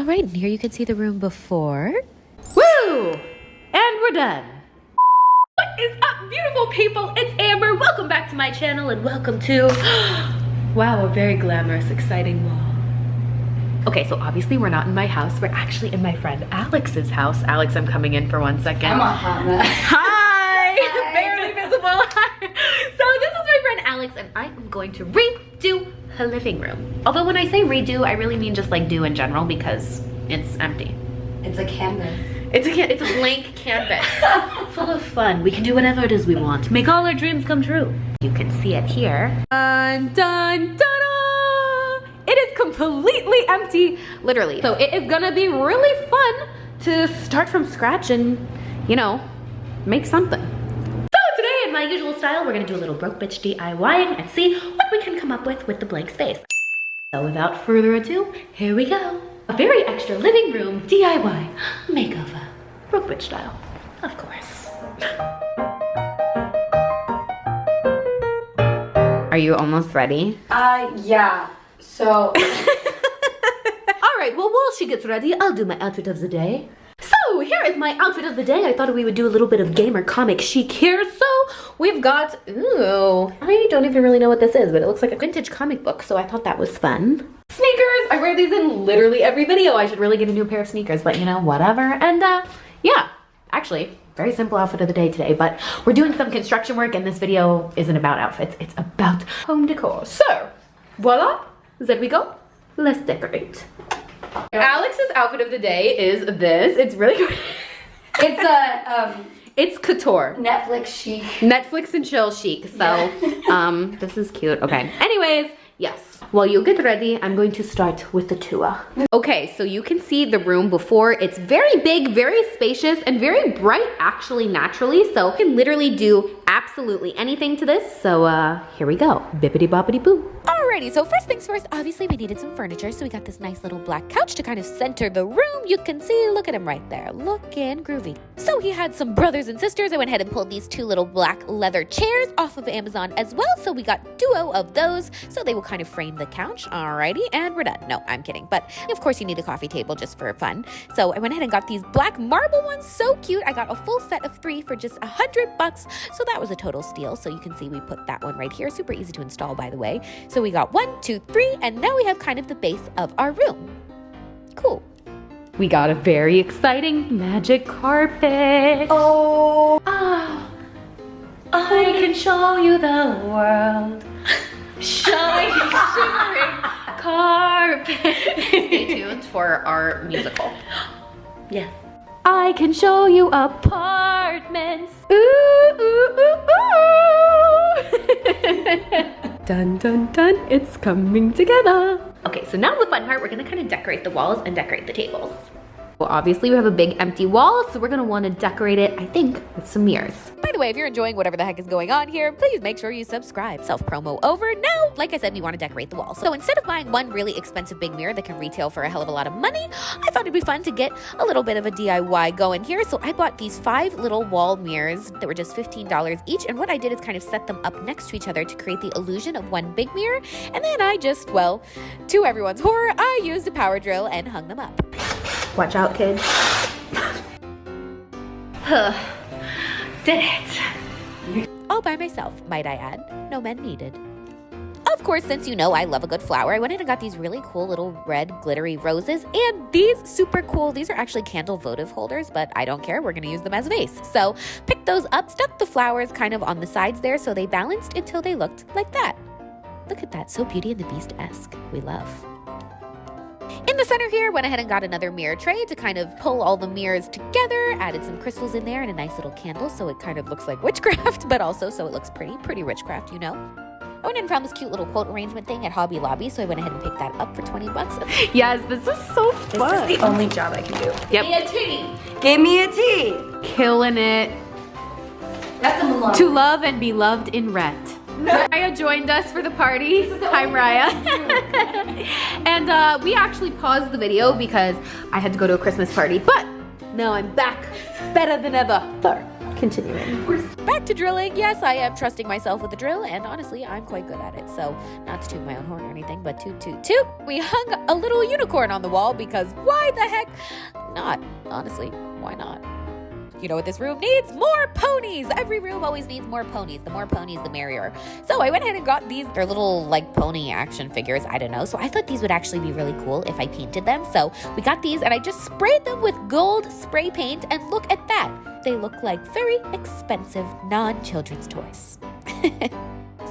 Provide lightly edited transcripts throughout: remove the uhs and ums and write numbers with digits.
right, and here you can see the room before. Woo! And we're done. What is up, beautiful people? It's Amber. Welcome back to my channel and welcome to, wow, a very glamorous, exciting wall. Okay, so obviously we're not in my house. We're actually in my friend Alex's house. Alex, I'm coming in for 1 second. I'm a hot mess. Hi! Hi. Barely visible. Hi. So this is my friend Alex and I am going to redo her living room. Although when I say redo, I really mean just like do in general because it's empty. It's a canvas. It's a blank canvas full of fun. We can do whatever it is we want. Make all our dreams come true. You can see it here. Dun, dun, dun, it is completely empty, literally. So it is gonna be really fun to start from scratch and, you know, make something. So today, in my usual style, we're gonna do a little broke bitch DIYing and see what we can come up with the blank space. So without further ado, here we go. A very extra living room DIY makeover. Broke bitch style, of course. Are you almost ready? Yeah. So. All right, well, while she gets ready, I'll do my outfit of the day. So here is my outfit of the day. I thought we would do a little bit of gamer comic chic here. So we've got, ooh, I don't even really know what this is, but it looks like a vintage comic book. So I thought that was fun. Sneakers, I wear these in literally every video. I should really get a new pair of sneakers, but you know, whatever. And yeah, actually, very simple outfit of the day today, but we're doing some construction work and this video isn't about outfits. It's about home decor. So voila, there we go. Let's decorate. Alex's outfit of the day is this. It's really good. It's a it's couture. Netflix chic. Netflix and chill chic. So this is cute. Okay. Anyways, yes. While you get ready, I'm going to start with the tour. Okay, so you can see the room before. It's very big, very spacious, and very bright actually naturally. So you can literally do absolutely anything to this. So here we go. Bippity boppity boo. Alrighty, so first things first, obviously we needed some furniture. So we got this nice little black couch to kind of center the room. You can see, look at him right there, looking groovy. So he had some brothers and sisters. I went ahead and pulled these 2 little black leather chairs off of Amazon as well. So we got duo of those. So they will kind of frame the couch. Alrighty, and we're done. No, I'm kidding. But of course you need a coffee table just for fun. So I went ahead and got these black marble ones. So cute. I got a full set of 3 for just $100. So that was a total steal. So you can see we put that one right here. Super easy to install, by the way. So we got 1, 2, 3, and now we have kind of the base of our room. Cool. We got a very exciting magic carpet. Oh. I can show you the world. Shiny, shimmering carpet. Stay tuned for our musical. Yes. I can show you apartments. Ooh, ooh, ooh, ooh. Dun, dun, dun, it's coming together. Okay, so now the fun part, we're gonna kind of decorate the walls and decorate the tables. Well, obviously we have a big empty wall, so we're gonna wanna decorate it, I think, with some mirrors. By the way, if you're enjoying whatever the heck is going on here, please make sure you subscribe. Self-promo over. Now, like I said, we wanna decorate the wall. So instead of buying one really expensive big mirror that can retail for a hell of a lot of money, I thought it'd be fun to get a little bit of a DIY going here. So I bought these 5 little wall mirrors that were just $15 each. And what I did is kind of set them up next to each other to create the illusion of one big mirror. And then I just, well, to everyone's horror, I used a power drill and hung them up. Watch out, kids. Did it. All by myself, might I add. No men needed. Of course, since you know I love a good flower, I went in and got these really cool little red glittery roses, and these super cool. These are actually candle votive holders, but I don't care. We're gonna use them as a vase. So picked those up, stuck the flowers kind of on the sides there so they balanced until they looked like that. Look at that, so Beauty and the Beast-esque. We love. In the center here, went ahead and got another mirror tray to kind of pull all the mirrors together, added some crystals in there and a nice little candle so it kind of looks like witchcraft, but also so it looks pretty witchcraft, you know. I went and found this cute little quote arrangement thing at Hobby Lobby, so I went ahead and picked that up for $20. Yes, this is so fun. This is the only job I can do. Yep. Give me a tea. Give me a tea. Killing it. That's a Mulan. To love and be loved in Rhett. Mariah joined us for the party. Hi, Mariah. And we actually paused the video because I had to go to a Christmas party, but Now I'm back, better than ever. Sorry, continuing. Back to drilling. Yes, I am trusting myself with the drill, and honestly, I'm quite good at it. So, not to toot my own horn or anything, but toot, toot, toot. We hung a little unicorn on the wall because why the heck not? Honestly, why not? You know what this room needs? More ponies! Every room always needs more ponies. The more ponies, the merrier. So I went ahead and got these. They're little, like, pony action figures. I don't know. So I thought these would actually be really cool if I painted them. So we got these, and I just sprayed them with gold spray paint, and look at that. They look like very expensive non-children's toys.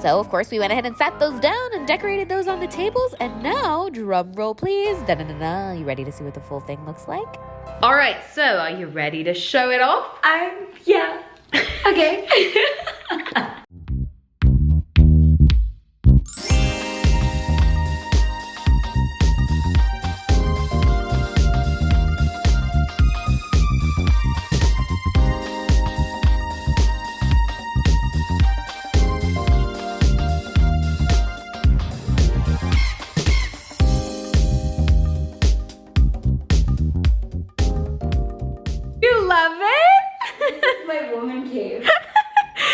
So, of course, we went ahead and sat those down and decorated those on the tables. And now, drum roll, please. Da-da-da-da. You ready to see what the full thing looks like? All right, so are you ready to show it off? Yeah. Okay. You love it? This is my woman cave.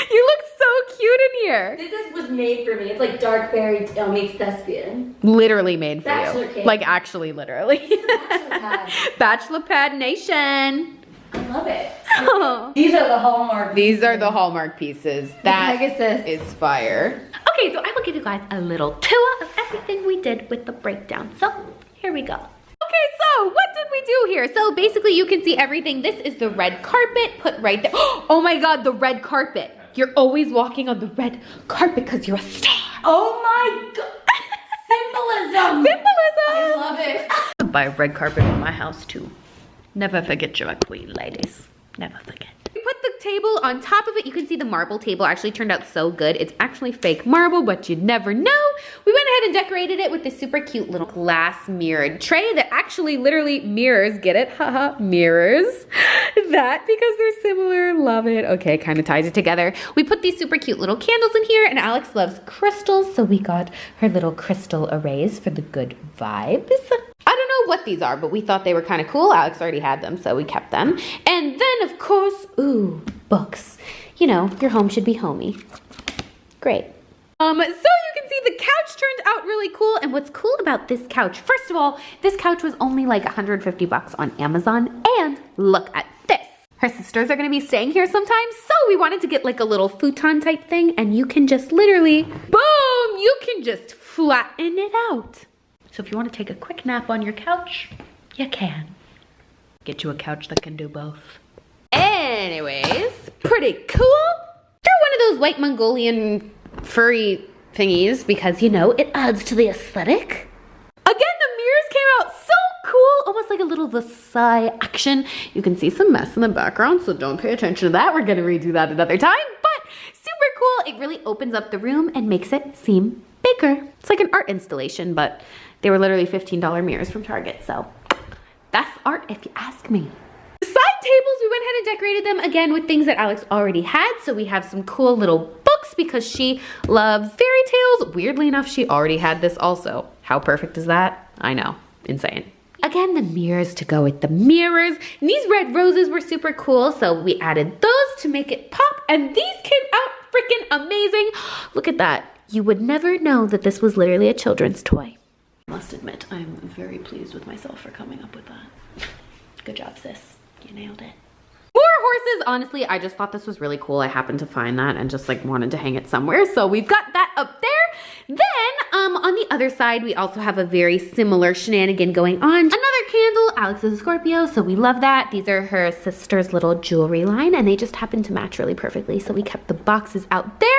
You look so cute in here. This was made for me. It's like dark fairy meets thespian. Literally made for Bachelor you. cake. Like actually, literally. Bachelor pad. Bachelor pad nation. I love it. Oh. These are the Hallmark. These are the Hallmark pieces. That Pegasus. is fire. Okay, so I will give you guys a little tour of everything we did with the breakdown. So here we go. Okay, so what did we do here? So basically you can see everything. This is the red carpet put right there. Oh my God, the red carpet. You're always walking on the red carpet because you're a star. Oh my God. Symbolism. Symbolism. I love it. Buy a red carpet for my house too. Never forget you're a queen, ladies. Never forget. We put the table on top of it. You can see the marble table actually turned out so good. It's actually fake marble, but you'd never know. We went ahead and decorated it with this super cute little glass mirrored tray that actually literally mirrors, get it? Haha, mirrors. That because they're similar, love it. Okay, kind of ties it together. We put these super cute little candles in here, and Alex loves crystals, so we got her little crystal arrays for the good vibes. I don't know what these are, but we thought they were kind of cool. Alex already had them, so we kept them. And then, of course, ooh, books. You know, your home should be homey. Great. So you can see the couch turned out really cool. And what's cool about this couch, first of all, this couch was only like 150 bucks on Amazon. And look at this. Her sisters are gonna be staying here sometime, so we wanted to get like a little futon type thing, and you can just literally, boom, you can just flatten it out. So if you want to take a quick nap on your couch, you can. Get you a couch that can do both. Anyways, pretty cool. Throw one of those white Mongolian furry thingies because, you know, it adds to the aesthetic. Again, the mirrors came out so cool, almost like a little Versailles action. You can see some mess in the background, so don't pay attention to that. We're gonna redo that another time, but super cool. It really opens up the room and makes it seem bigger. It's like an art installation, but they were literally $15 mirrors from Target, so that's art if you ask me. The side tables, we went ahead and decorated them again with things that Alex already had. So we have some cool little books because she loves fairy tales. Weirdly enough, she already had this also. How perfect is that? I know, insane. Again, the mirrors to go with the mirrors. And these red roses were super cool, so we added those to make it pop, and these came out freaking amazing. Look at that. You would never know that this was literally a children's toy. I must admit, I'm very pleased with myself for coming up with that. Good job, sis. You nailed it. More horses. Honestly, I just thought this was really cool. I happened to find that and just like wanted to hang it somewhere. So we've got that up there. Then on the other side, we also have a very similar shenanigan going on. Another candle. Alex is a Scorpio, so we love that. These are her sister's little jewelry line, and they just happen to match really perfectly. So we kept the boxes out there.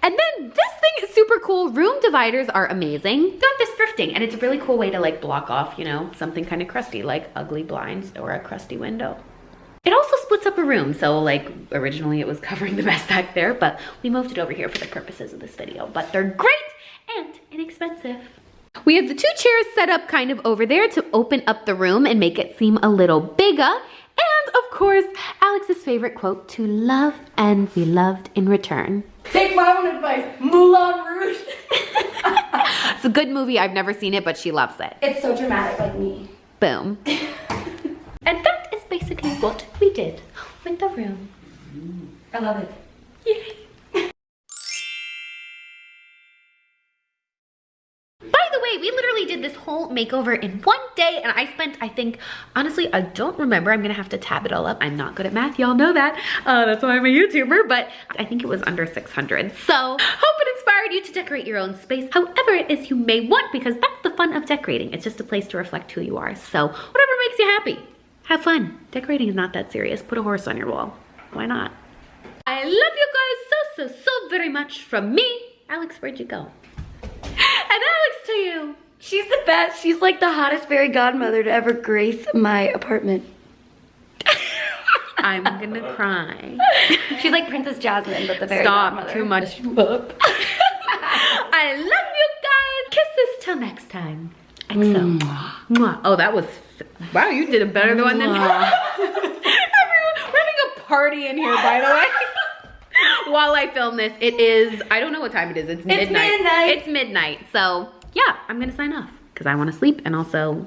And then this thing is super cool. Room dividers are amazing. Got this thrifting, and it's a really cool way to like block off, you know, something kind of crusty like ugly blinds or a crusty window. It also splits up a room, so like originally it was covering the mess back there, but we moved it over here for the purposes of this video. But they're great and inexpensive. We have the two chairs set up kind of over there to open up the room and make it seem a little bigger. And of course, Alex's favorite quote, to love and be loved in return. Take my own advice, Moulin Rouge. It's a good movie, I've never seen it, but she loves it. It's so dramatic, like me. Boom. And that is basically basically what we did with the room. I love it. Yay. By the way, we literally did this whole makeover in one day, and I spent, I think, honestly, I don't remember. I'm gonna have to tab it all up. I'm not good at math, y'all know that. That's why I'm a YouTuber, but I think it was under 600. So, hope it inspired you to decorate your own space however it is you may want, because that's the fun of decorating. It's just a place to reflect who you are. So, whatever makes you happy, have fun. Decorating is not that serious. Put a horse on your wall. Why not? I love you guys so very much. From me, Alex, where'd you go? And Alex to you. She's the best. She's like the hottest fairy godmother to ever grace my apartment. I'm gonna cry. She's like Princess Jasmine, but the fairy Stop, godmother. too much. I love you guys. Kisses till next time. XO. Mwah. Oh, that was, wow, you did a better one than everyone. We're having a party in here, by the way. While I film this, it is, I don't know what time it is. It's midnight. It's midnight. So yeah, I'm gonna sign off because I want to sleep, and also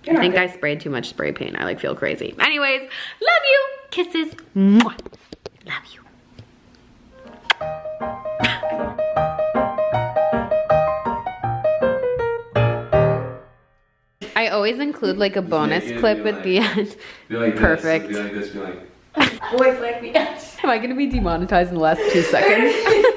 I think I sprayed too much spray paint. I like feel crazy. Anyways, love you. Kisses. Mwah. Love you. I always include like a bonus clip at the end. Like Perfect. This, be like this, be like. Boys like me. Am I gonna be demonetized in the last 2 seconds?